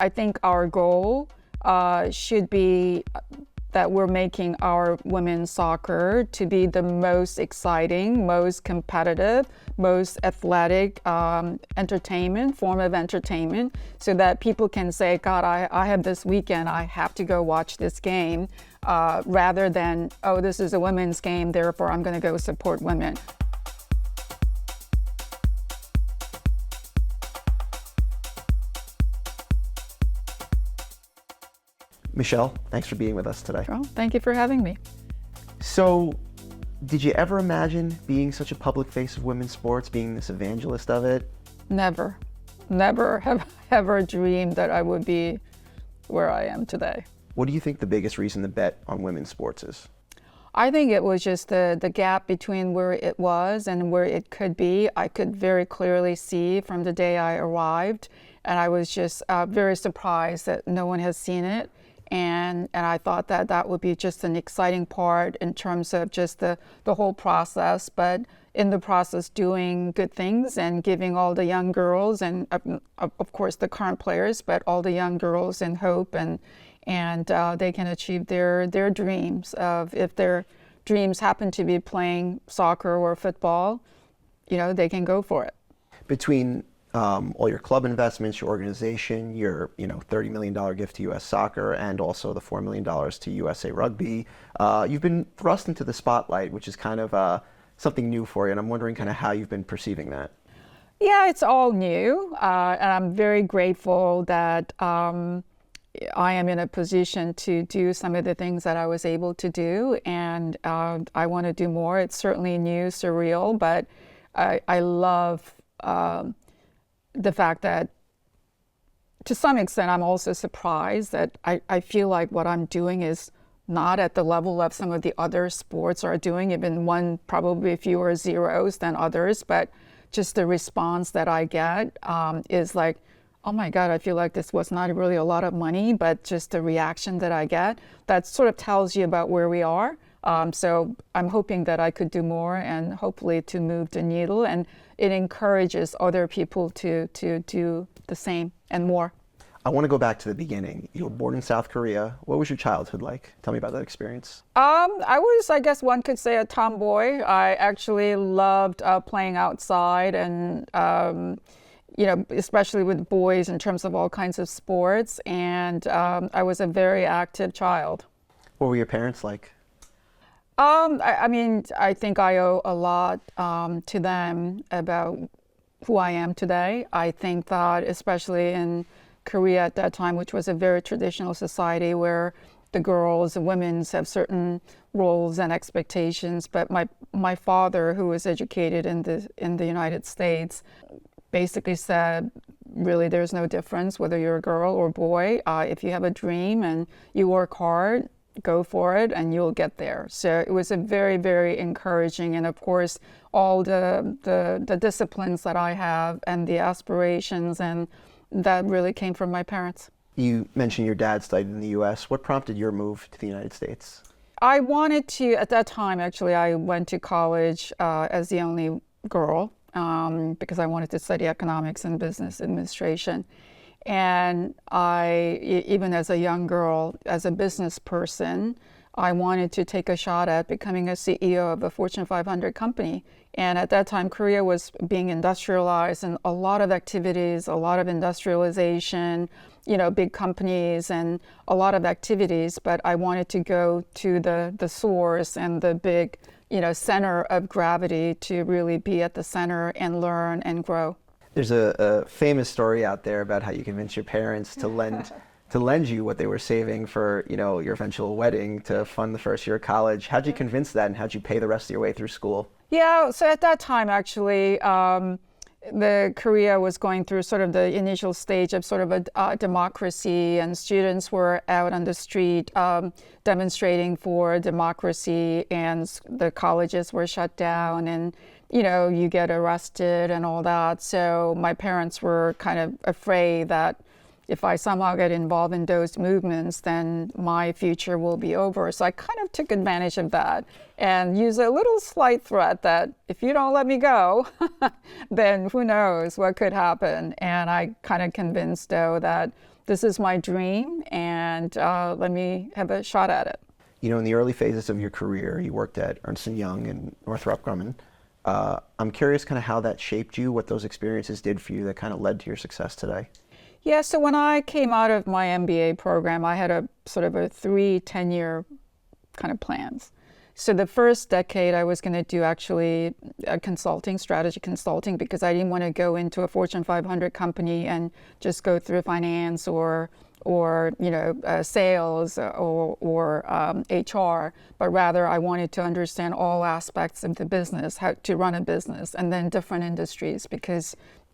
I think our goal should be that we're making our women's soccer to be the most exciting, most competitive, most athletic form of entertainment, so that people can say, God, I have this weekend, I have to go watch this game, rather than, oh, this is a women's game, therefore I'm going to go support women. Michele, thanks for being with us today. Well, thank you for having me. So, did you ever imagine being such a public face of women's sports, being this evangelist of it? Never have ever dreamed that I would be where I am today. What do you think the biggest reason to bet on women's sports is? I think it was just the gap between where it was and where it could be. I could very clearly see from the day I arrived, and I was just very surprised that no one has seen it. And I thought that would be just an exciting part in terms of just the whole process, but in the process doing good things and giving all the young girls and of course the current players, but all the young girls and hope and they can achieve their dreams of, if their dreams happen to be playing soccer or football, they can go for it. Between all your club investments, your organization, your $30 million gift to U.S. Soccer, and also the $4 million to USA Rugby, you've been thrust into the spotlight, which is kind of something new for you, and I'm wondering kind of how you've been perceiving that. Yeah, it's all new, and I'm very grateful that I am in a position to do some of the things that I was able to do, and I want to do more. It's certainly new, surreal, but I love the fact that, to some extent, I'm also surprised that I feel like what I'm doing is not at the level of some of the other sports are doing, even one probably fewer zeros than others, but just the response that I get is like, oh my God, I feel like this was not really a lot of money, but just the reaction that I get, that sort of tells you about where we are. So I'm hoping that I could do more and hopefully to move the needle, and it encourages other people to do the same and more. I want to go back to the beginning. You were born in South Korea. What was your childhood like? Tell me about that experience. I was, I guess one could say, a tomboy. I actually loved playing outside and especially with boys in terms of all kinds of sports. And I was a very active child. What were your parents like? I think I owe a lot to them about who I am today. I think that especially in Korea at that time, which was a very traditional society where the girls and women have certain roles and expectations, but my father, who was educated in the United States, basically said, really, there's no difference whether you're a girl or boy. If you have a dream and you work hard, go for it and you'll get there. So it was a very, very encouraging, and of course all the disciplines that I have and the aspirations, and that really came from my parents. You mentioned your dad studied in the US. What prompted your move to the United States? I wanted to, at that time actually, I went to college as the only girl because I wanted to study economics and business administration. And even as a young girl, as a business person, I wanted to take a shot at becoming a CEO of a Fortune 500 company. And at that time, Korea was being industrialized, and a lot of activities, a lot of industrialization, big companies and a lot of activities. But I wanted to go to the source and the big, center of gravity, to really be at the center and learn and grow. There's a famous story out there about how you convinced your parents to lend you what they were saving for, your eventual wedding to fund the first year of college. How'd you convince that, and how'd you pay the rest of your way through school? Yeah, so at that time, actually, the Korea was going through sort of the initial stage of sort of a democracy, and students were out on the street demonstrating for democracy, and the colleges were shut down, and you get arrested and all that. So my parents were kind of afraid that if I somehow get involved in those movements, then my future will be over. So I kind of took advantage of that and used a little slight threat that if you don't let me go, then who knows what could happen. And I kind of convinced, though, that this is my dream, and let me have a shot at it. You know, in the early phases of your career, you worked at Ernst & Young and Northrop Grumman. I'm curious kind of how that shaped you, what those experiences did for you that kind of led to your success today. Yeah, so when I came out of my MBA program, I had a sort of a 10-year kind of plans. So the first decade I was going to do actually strategy consulting, because I didn't want to go into a Fortune 500 company and just go through finance or sales or HR, but rather I wanted to understand all aspects of the business, how to run a business, and then different industries, because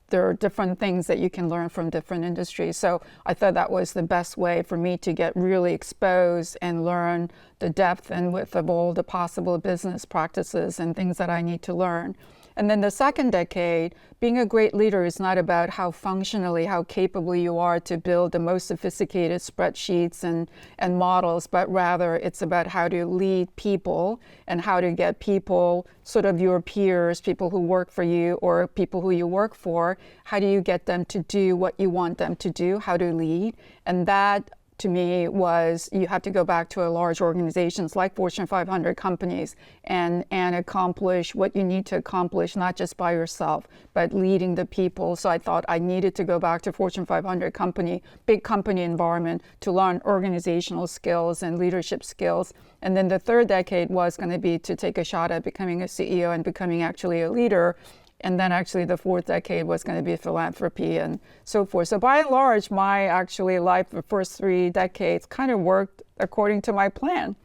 there are different things that you can learn from different industries. So I thought that was the best way for me to get really exposed and learn the depth and width of all the possible business practices and things that I need to learn. And then the second decade, being a great leader is not about how capable you are to build the most sophisticated spreadsheets and models, but rather it's about how to lead people and how to get people, sort of your peers, people who work for you or people who you work for, how do you get them to do what you want them to do, how to lead. And that, to me, was you have to go back to a large organizations like Fortune 500 companies and accomplish what you need to accomplish, not just by yourself, but leading the people. So I thought I needed to go back to Fortune 500 company, big company environment, to learn organizational skills and leadership skills. And then the third decade was going to be to take a shot at becoming a CEO and becoming actually a leader. And then actually the fourth decade was going to be philanthropy and so forth. So by and large, my actually life, the first 3 decades kind of worked according to my plan.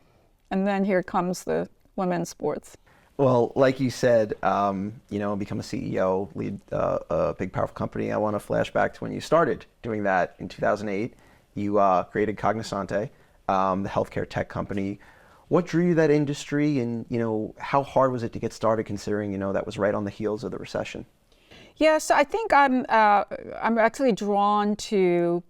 And then here comes the women's sports. Well, like you said, become a CEO, lead a big, powerful company. I want to flash back to when you started doing that in 2008. You created Cognosante, the healthcare tech company. What drew you that industry, and how hard was it to get started, considering that was right on the heels of the recession? Yeah, so I think I'm actually drawn to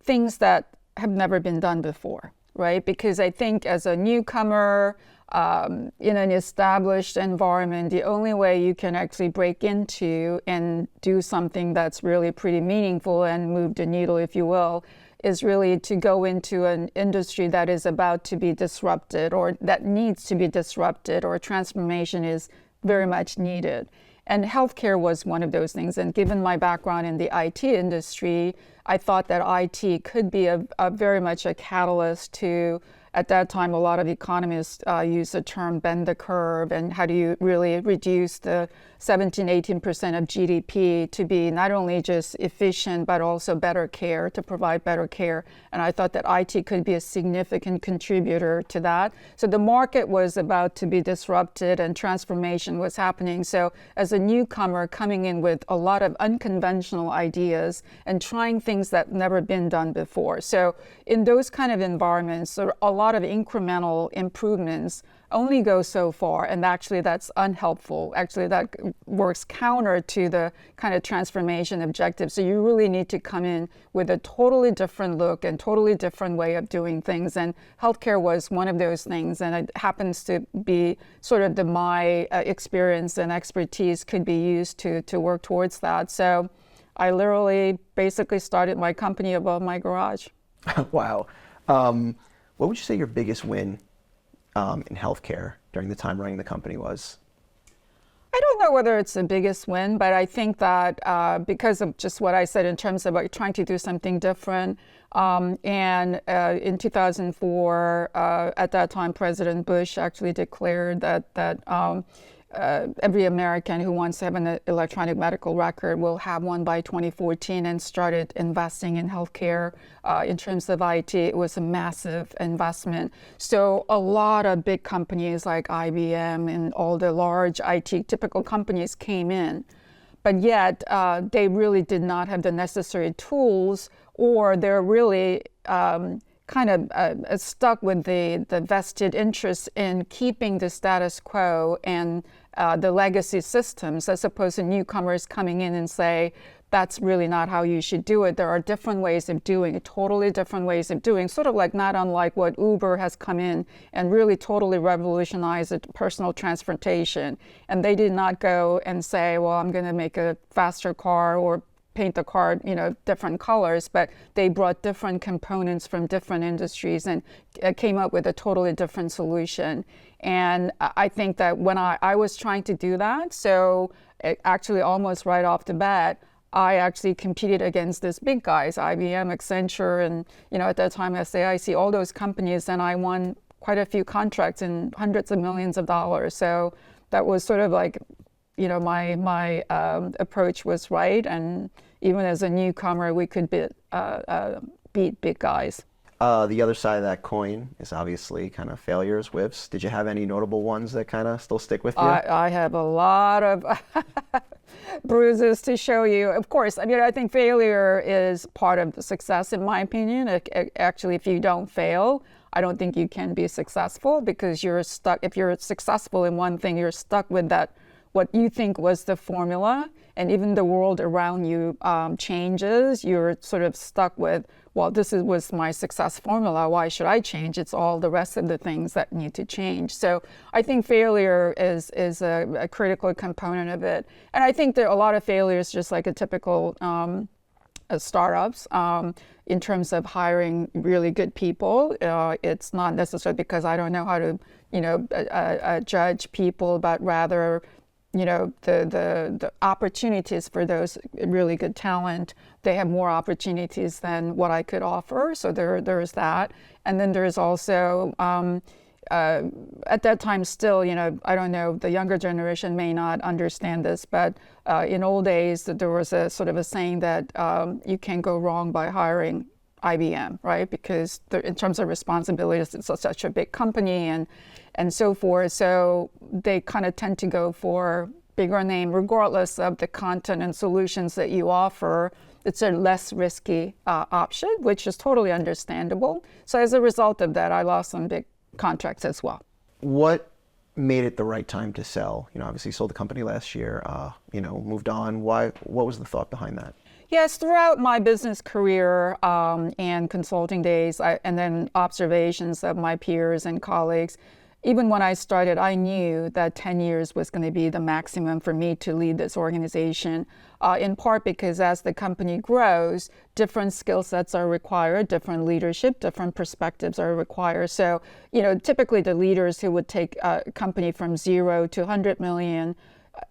things that have never been done before, right? Because I think as a newcomer in an established environment, the only way you can actually break into and do something that's really pretty meaningful and move the needle, if you will, is really to go into an industry that is about to be disrupted or that needs to be disrupted, or transformation is very much needed. And healthcare was one of those things. And given my background in the IT industry, I thought that IT could be a very much a catalyst to, at that time, a lot of economists use the term bend the curve, and how do you really reduce the 17-18% of GDP to be not only just efficient, but also better care, to provide better care. And I thought that IT could be a significant contributor to that. So the market was about to be disrupted and transformation was happening. So as a newcomer coming in with a lot of unconventional ideas and trying things that never been done before. So in those kind of environments, there are a lot of incremental improvements only go so far, and actually that's unhelpful. Actually, that works counter to the kind of transformation objective. So you really need to come in with a totally different look and totally different way of doing things. And healthcare was one of those things, and it happens to be sort of my experience and expertise could be used to work towards that. So I literally basically started my company above my garage. Wow. What would you say your biggest win in healthcare during the time running the company was? I don't know whether it's the biggest win, but I think that because of just what I said in terms of trying to do something different, and in 2004, at that time, President Bush actually declared that every American who wants to have an electronic medical record will have one by 2014, and started investing in healthcare. In terms of IT, it was a massive investment. So a lot of big companies like IBM and all the large IT typical companies came in. But yet they really did not have the necessary tools, or they're really kind of stuck with the vested interest in keeping the status quo and the legacy systems, as opposed to newcomers coming in and say, that's really not how you should do it. There are different ways of doing it, totally different ways of doing, sort of like not unlike what Uber has come in and really totally revolutionized personal transportation. And they did not go and say, well, I'm going to make a faster car or paint the card, different colors, but they brought different components from different industries and came up with a totally different solution. And I think that when I was trying to do that, so actually almost right off the bat, I actually competed against these big guys, IBM, Accenture, and at that time SAIC, all those companies, and I won quite a few contracts in hundreds of millions of dollars. So that was sort of like, my approach was right, and even as a newcomer, we could beat big guys. The other side of that coin is obviously kind of failures, whiffs. Did you have any notable ones that kind of still stick with you? I have a lot of bruises to show you. Of course, I think failure is part of the success, in my opinion. Actually, if you don't fail, I don't think you can be successful, because you're stuck. If you're successful in one thing, you're stuck with that, what you think was the formula, and even the world around you changes. You're sort of stuck with, well, was my success formula. Why should I change? It's all the rest of the things that need to change. So I think failure is a critical component of it. And I think there are a lot of failures, just like a typical startups, in terms of hiring really good people. It's not necessarily because I don't know how to, judge people, but rather, the opportunities for those really good talent, they have more opportunities than what I could offer. So there's that. And then there's also, at that time still, I don't know, the younger generation may not understand this, but in old days, there was a sort of a saying that you can't go wrong by hiring IBM, right? Because in terms of responsibilities, it's such a big company and so forth. So they kind of tend to go for bigger name, regardless of the content and solutions that you offer. It's a less risky option, which is totally understandable. So as a result of that, I lost some big contracts as well. What made it the right time to sell? Obviously you sold the company last year, moved on. What was the thought behind that? Yes, throughout my business career and consulting days, and then observations of my peers and colleagues, even when I started, I knew that 10 years was going to be the maximum for me to lead this organization, in part because as the company grows, different skill sets are required, different leadership, different perspectives are required. So, typically the leaders who would take a company from 0 to 100 million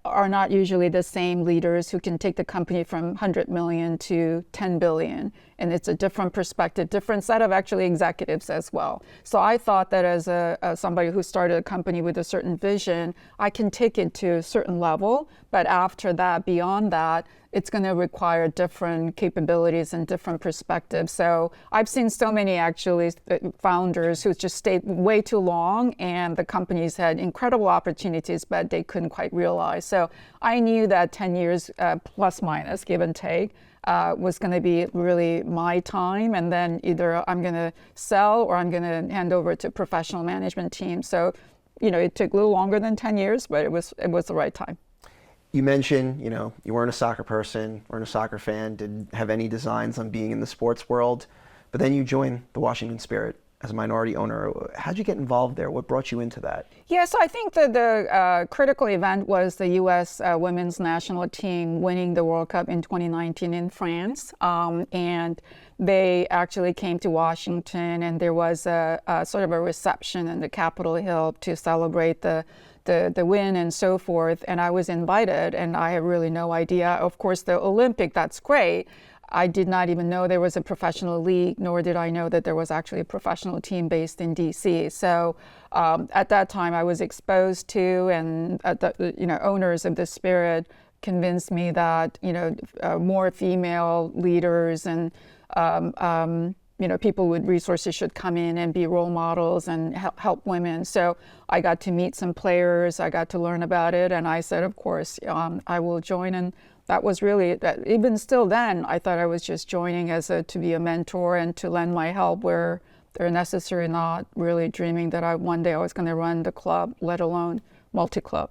are not usually the same leaders who can take the company from 100 million to 10 billion. And it's a different perspective, different set of actually executives as well. So I thought that as somebody who started a company with a certain vision, I can take it to a certain level. But after that, beyond that, it's going to require different capabilities and different perspectives. So I've seen so many actually founders who just stayed way too long, and the companies had incredible opportunities, but they couldn't quite realize. So I knew that 10 years plus minus, give and take, was going to be really my time. And then either I'm going to sell or I'm going to hand over to professional management team. So, it took a little longer than 10 years, but it was the right time. You mentioned, you weren't a soccer person, weren't a soccer fan, didn't have any designs on being in the sports world, but then you joined the Washington Spirit as a minority owner. How'd you get involved there? What brought you into that? Yeah, so I think that the critical event was the U.S. women's national team winning the World Cup in 2019 in France. And they actually came to Washington, and there was a sort of a reception in the Capitol Hill to celebrate the win and so forth. And I was invited, and I had really no idea. Of course, the Olympic, that's great. I did not even know there was a professional league, nor did I know that there was actually a professional team based in DC. So at that time, I was exposed to, and owners of the Spirit convinced me that more female leaders and people with resources should come in and be role models and help women. So I got to meet some players. I got to learn about it, and I said, of course, I will join. And that was really, even still then, I thought I was just joining to be a mentor and to lend my help where they're necessary, not really dreaming that one day I was going to run the club, let alone multi-club.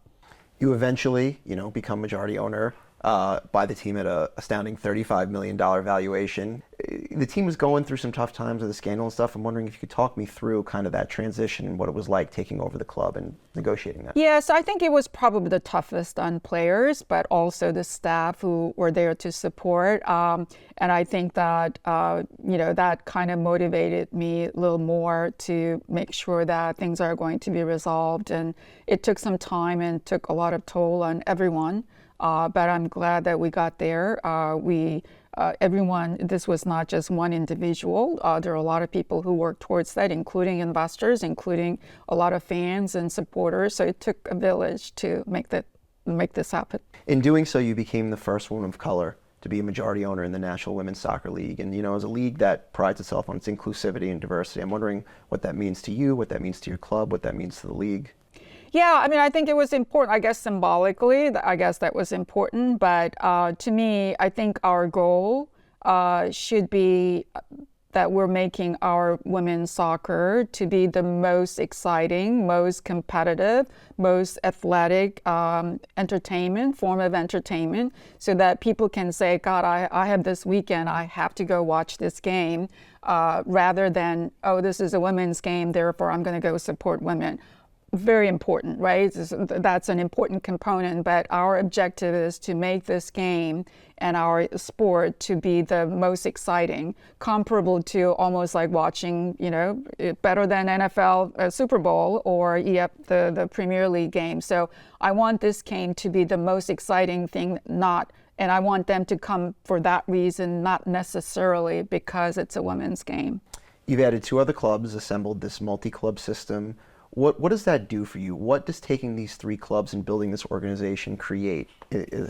You eventually, become majority owner by the team at a astounding $35 million valuation. The team was going through some tough times with the scandal and stuff. I'm wondering if you could talk me through kind of that transition and what it was like taking over the club and negotiating that. Yes, I think it was probably the toughest on players, but also the staff who were there to support. And I think that, that kind of motivated me a little more to make sure that things are going to be resolved. And it took some time and took a lot of toll on everyone. But I'm glad that we got there. Everyone, this was not just one individual. There are a lot of people who worked towards that, including investors, including a lot of fans and supporters. So it took a village to make this happen. In doing so, you became the first woman of color to be a majority owner in the National Women's Soccer League. And, as a league that prides itself on its inclusivity and diversity, I'm wondering what that means to you, what that means to your club, what that means to the league. Yeah, I mean, I think it was important. I guess symbolically, I guess that was important. But to me, I think our goal should be that we're making our women's soccer to be the most exciting, most competitive, most athletic form of entertainment, so that people can say, God, I have this weekend, I have to go watch this game, rather than, oh, this is a women's game, therefore I'm going to go support women. Very important, right? That's an important component, but our objective is to make this game and our sport to be the most exciting, comparable to almost like watching, better than NFL Super Bowl or the Premier League game. So I want this game to be the most exciting thing, and I want them to come for that reason, not necessarily because it's a women's game. You've added 2 other clubs, assembled this multi-club system. What does that do for you? What does taking these 3 clubs and building this organization create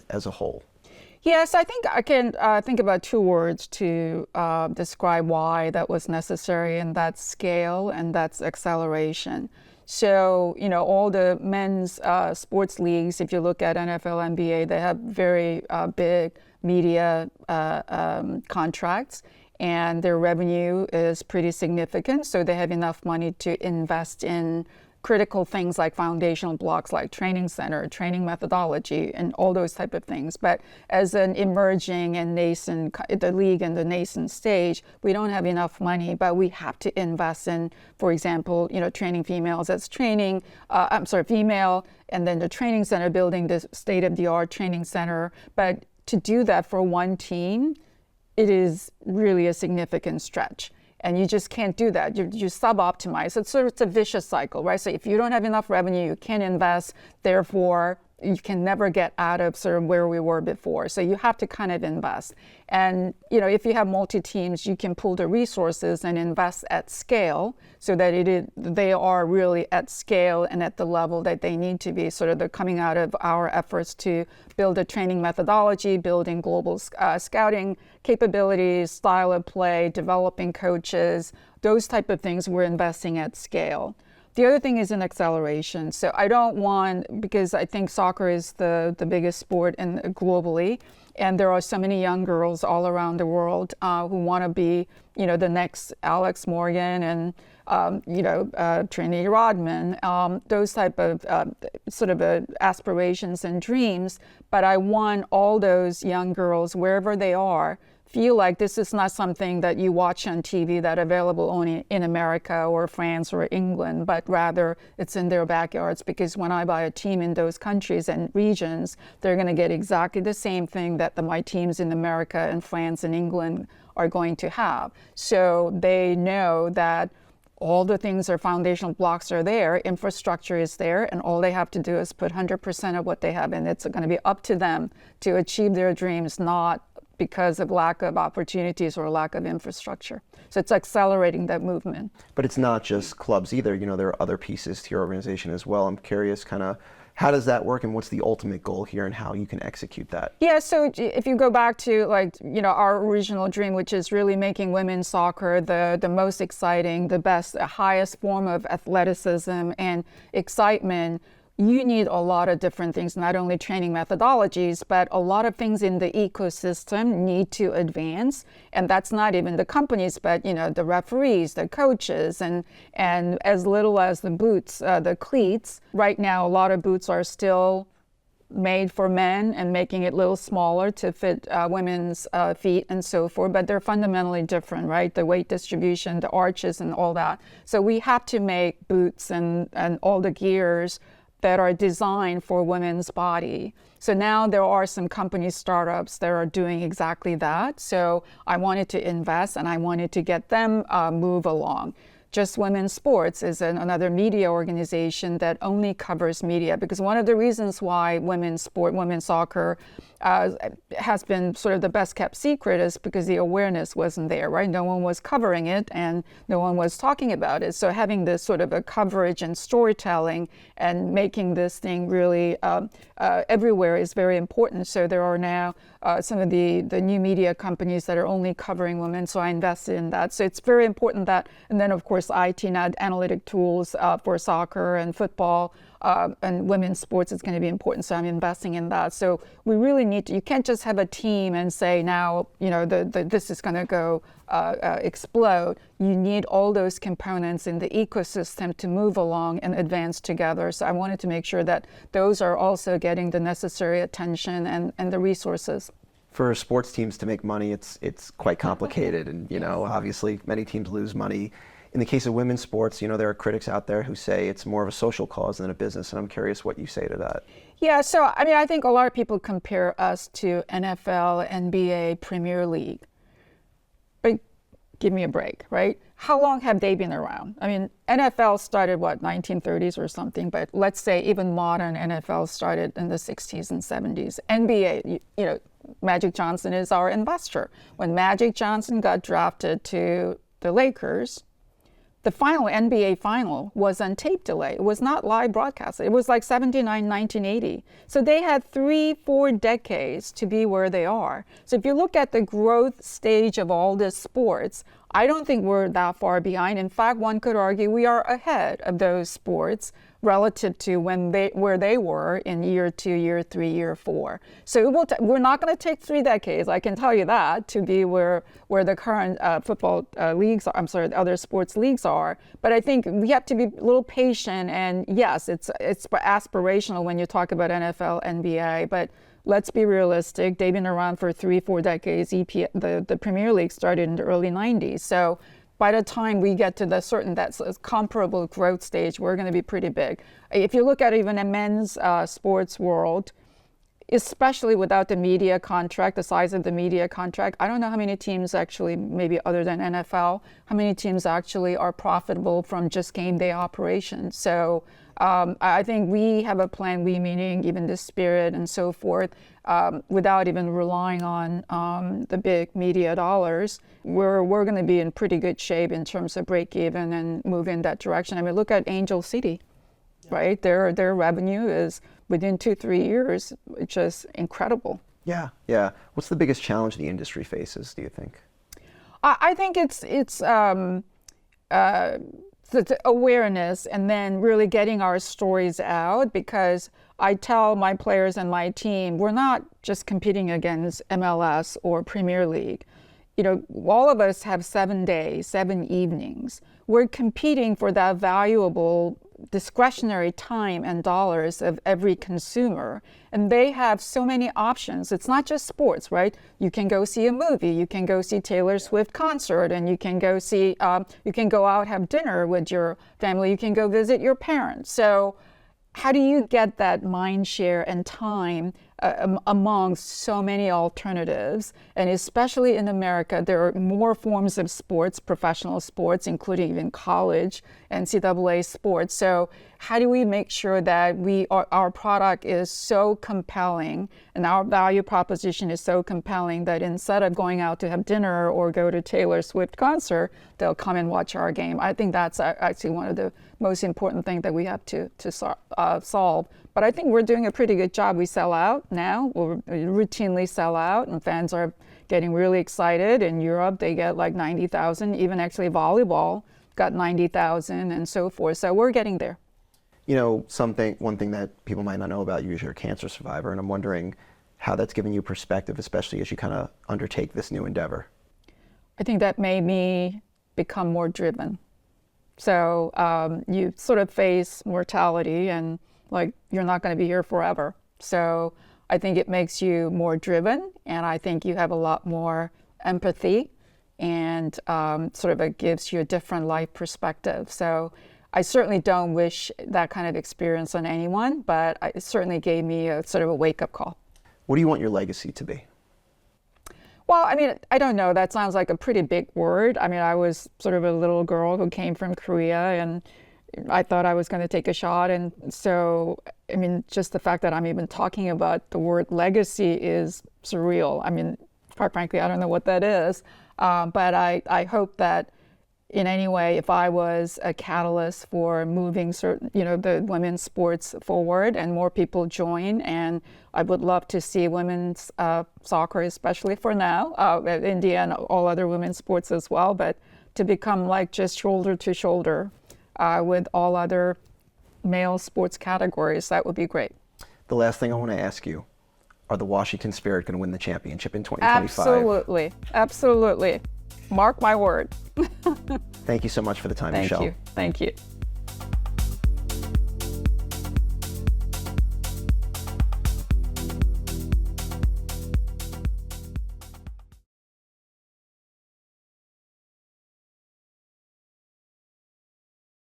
as a whole? Yes, I think I can think about 2 words to describe why that was necessary, and that's scale and that's acceleration. So, all the men's sports leagues, if you look at NFL, NBA, they have very big media contracts. And their revenue is pretty significant, so they have enough money to invest in critical things like foundational blocks like training center, training methodology, and all those type of things. But as an emerging and nascent, the league and the nascent stage, we don't have enough money, but we have to invest in, for example, training females as female, and then the training center, building the state-of-the-art training center. But to do that for one team, it is really a significant stretch. And you just can't do that. You sub-optimize. It's a vicious cycle, right? So if you don't have enough revenue, you can't invest. Therefore, you can never get out of sort of where we were before. So you have to kind of invest. And, if you have multi-teams, you can pool the resources and invest at scale so that they are really at scale and at the level that they need to be. Sort of they're coming out of our efforts to build a training methodology, building global scouting capabilities, style of play, developing coaches, those type of things we're investing at scale. The other thing is in acceleration. So I don't want, because I think soccer is the biggest sport globally, and there are so many young girls all around the world who want to be, the next Alex Morgan and, Trinity Rodman, those type of aspirations and dreams. But I want all those young girls, wherever they are, feel like this is not something that you watch on TV that available only in America or France or England, but rather it's in their backyards, because when I buy a team in those countries and regions, they're going to get exactly the same thing that my teams in America and France and England are going to have. So they know that all the things, or foundational blocks are there, infrastructure is there, and all they have to do is put 100% of what they have, and it's going to be up to them to achieve their dreams, not because of lack of opportunities or lack of infrastructure. So it's accelerating that movement. But it's not just clubs either. There are other pieces to your organization as well. I'm curious kind of how does that work and what's the ultimate goal here and how you can execute that? Yeah, so if you go back to our original dream, which is really making women's soccer the most exciting, the best, the highest form of athleticism and excitement, you need a lot of different things, not only training methodologies, but a lot of things in the ecosystem need to advance. And that's not even the companies, but the referees, the coaches, and as little as the boots, the cleats. Right now, a lot of boots are still made for men and making it a little smaller to fit women's feet and so forth, but they're fundamentally different, right? The weight distribution, the arches and all that. So we have to make boots and all the gears that are designed for women's body. So now there are some company startups that are doing exactly that. So I wanted to invest and I wanted to get them move along. Just Women's Sports is another media organization that only covers media, because one of the reasons why women's soccer has been sort of the best kept secret is because the awareness wasn't there, right? No one was covering it and no one was talking about it. So having this sort of a coverage and storytelling and making this thing really everywhere is very important. So there are now some of the new media companies that are only covering women, so I invested in that. So it's very important that, and then of course IT and analytic tools for soccer and football and women's sports is going to be important, so I'm investing in that. So we really need to, you can't just have a team and say now, this is going to go explode. You need all those components in the ecosystem to move along and advance together. So I wanted to make sure that those are also getting the necessary attention and the resources. For sports teams to make money, it's quite complicated, and obviously many teams lose money. In the case of women's sports, there are critics out there who say it's more of a social cause than a business, and I'm curious what you say to that. Yeah, so I think a lot of people compare us to NFL, NBA, Premier League. But give me a break, right? How long have they been around? I mean, NFL started, 1930s or something, but let's say even modern NFL started in the 60s and 70s. NBA, Magic Johnson is our investor. When Magic Johnson got drafted to the Lakers, the final NBA final was on tape delay. It was not live broadcast. It was like 79, 1980. So they had 3-4 decades to be where they are. So if you look at the growth stage of all these sports, I don't think we're that far behind. In fact, one could argue we are ahead of those sports relative to where they were in year 2, year 3, year 4. So we're not going to take 3 decades, I can tell you that, to be where the current football leagues, other sports leagues are. But I think we have to be a little patient. And yes, it's aspirational when you talk about NFL, NBA, but let's be realistic. They've been around for 3-4 decades. The Premier League started in the early 90s. So by the time we get to that's a comparable growth stage, we're going to be pretty big. If you look at even a men's sports world, especially without the media contract, the size of the media contract, I don't know how many teams actually, maybe other than NFL, how many teams actually are profitable from just game day operations. So I think we have a plan, we meaning even the Spirit and so forth, without even relying on the big media dollars. We're going to be in pretty good shape in terms of break even and move in that direction. I mean, look at Angel City, right? Their revenue is within 2-3 years, it's just incredible. Yeah. What's the biggest challenge the industry faces, do you think? I think it's the awareness and then really getting our stories out, because I tell my players and my team, we're not just competing against MLS or Premier League. All of us have 7 days, 7 evenings. We're competing for that valuable discretionary time and dollars of every consumer. And they have so many options. It's not just sports, right? You can go see a movie, you can go see Taylor Swift concert, and you can go you can go out, have dinner with your family, you can go visit your parents. So how do you get that mind share and time among so many alternatives? And especially in America, there are more forms of sports, professional sports, including even college, NCAA sports. So how do we make sure that our product is so compelling and our value proposition is so compelling that instead of going out to have dinner or go to Taylor Swift concert, they'll come and watch our game? I think that's actually one of the most important things that we have to solve. But I think we're doing a pretty good job. We sell out now. We routinely sell out, and fans are getting really excited. In Europe, they get like 90,000. Even actually volleyball got 90,000 and so forth. So we're getting there. One thing that people might not know about you is you're a cancer survivor, and I'm wondering how that's given you perspective, especially as you kind of undertake this new endeavor. I think that made me become more driven. So you sort of face mortality and like you're not going to be here forever. So I think it makes you more driven, and I think you have a lot more empathy, and sort of it gives you a different life perspective. So I certainly don't wish that kind of experience on anyone, but it certainly gave me a sort of a wake-up call. What do you want your legacy to be? Well, I mean, I don't know. That sounds like a pretty big word. I mean, I was sort of a little girl who came from Korea, and I thought I was going to take a shot. And so, I mean, just the fact that I'm even talking about the word legacy is surreal. I mean, quite frankly, I don't know what that is. But I hope that in any way, if I was a catalyst for moving certain, the women's sports forward and more people join, and I would love to see women's soccer, especially for now, India and all other women's sports as well, but to become like just shoulder to shoulder with all other male sports categories, that would be great. The last thing I want to ask you, are the Washington Spirit going to win the championship in 2025? Absolutely. Absolutely. Mark my word. Thank you so much for the time, Michele. Thank you.